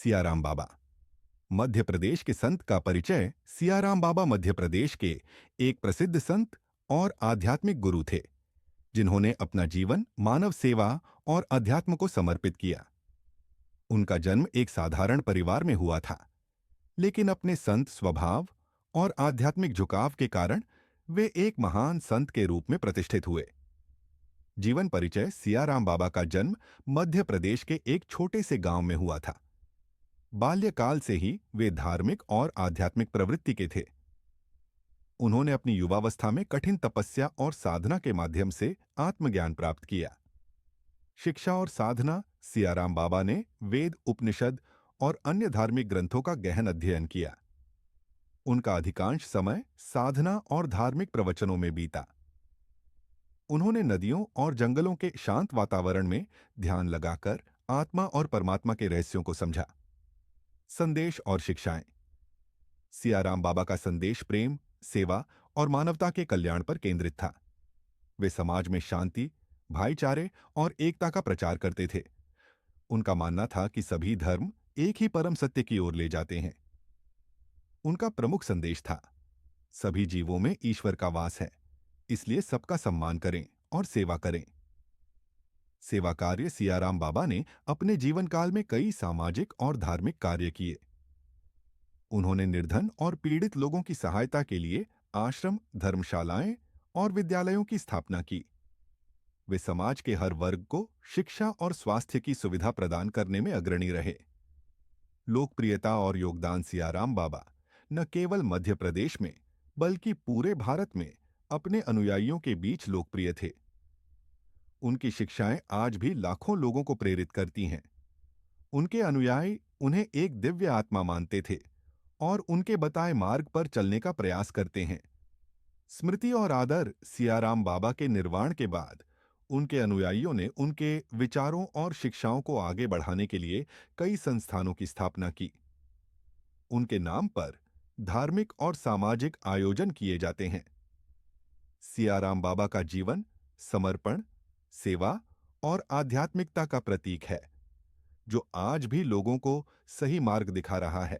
सियाराम बाबा। मध्य प्रदेश के संत का परिचय। सियाराम बाबा मध्य प्रदेश के एक प्रसिद्ध संत और आध्यात्मिक गुरु थे, जिन्होंने अपना जीवन मानव सेवा और अध्यात्म को समर्पित किया। उनका जन्म एक साधारण परिवार में हुआ था, लेकिन अपने संत स्वभाव और आध्यात्मिक झुकाव के कारण वे एक महान संत के रूप में प्रतिष्ठित हुए। जीवन परिचय। सियाराम बाबा का जन्म मध्य प्रदेश के एक छोटे से गांव में हुआ था। बाल्यकाल से ही वे धार्मिक और आध्यात्मिक प्रवृत्ति के थे। उन्होंने अपनी युवावस्था में कठिन तपस्या और साधना के माध्यम से आत्मज्ञान प्राप्त किया। शिक्षा और साधना। सियाराम बाबा ने वेद, उपनिषद और अन्य धार्मिक ग्रंथों का गहन अध्ययन किया। उनका अधिकांश समय साधना और धार्मिक प्रवचनों में बीता। उन्होंने नदियों और जंगलों के शांत वातावरण में ध्यान लगाकर आत्मा और परमात्मा के रहस्यों को समझा। संदेश और शिक्षाएं। सियाराम बाबा का संदेश प्रेम, सेवा और मानवता के कल्याण पर केंद्रित था। वे समाज में शांति, भाईचारे और एकता का प्रचार करते थे। उनका मानना था कि सभी धर्म एक ही परम सत्य की ओर ले जाते हैं। उनका प्रमुख संदेश था, सभी जीवों में ईश्वर का वास है, इसलिए सबका सम्मान करें और सेवा करें। सेवा कार्य। सियाराम बाबा ने अपने जीवन काल में कई सामाजिक और धार्मिक कार्य किए। उन्होंने निर्धन और पीड़ित लोगों की सहायता के लिए आश्रम, धर्मशालाएं और विद्यालयों की स्थापना की। वे समाज के हर वर्ग को शिक्षा और स्वास्थ्य की सुविधा प्रदान करने में अग्रणी रहे। लोकप्रियता और योगदान। सियाराम बाबा न केवल मध्य प्रदेश में बल्कि पूरे भारत में अपने अनुयायियों के बीच लोकप्रिय थे। उनकी शिक्षाएं आज भी लाखों लोगों को प्रेरित करती हैं। उनके अनुयायी उन्हें एक दिव्य आत्मा मानते थे और उनके बताए मार्ग पर चलने का प्रयास करते हैं। स्मृति और आदर। सियाराम बाबा के निर्वाण के बाद उनके अनुयायियों ने उनके विचारों और शिक्षाओं को आगे बढ़ाने के लिए कई संस्थानों की स्थापना की। उनके नाम पर धार्मिक और सामाजिक आयोजन किए जाते हैं। सियाराम बाबा का जीवन समर्पण, सेवा और आध्यात्मिकता का प्रतीक है, जो आज भी लोगों को सही मार्ग दिखा रहा है।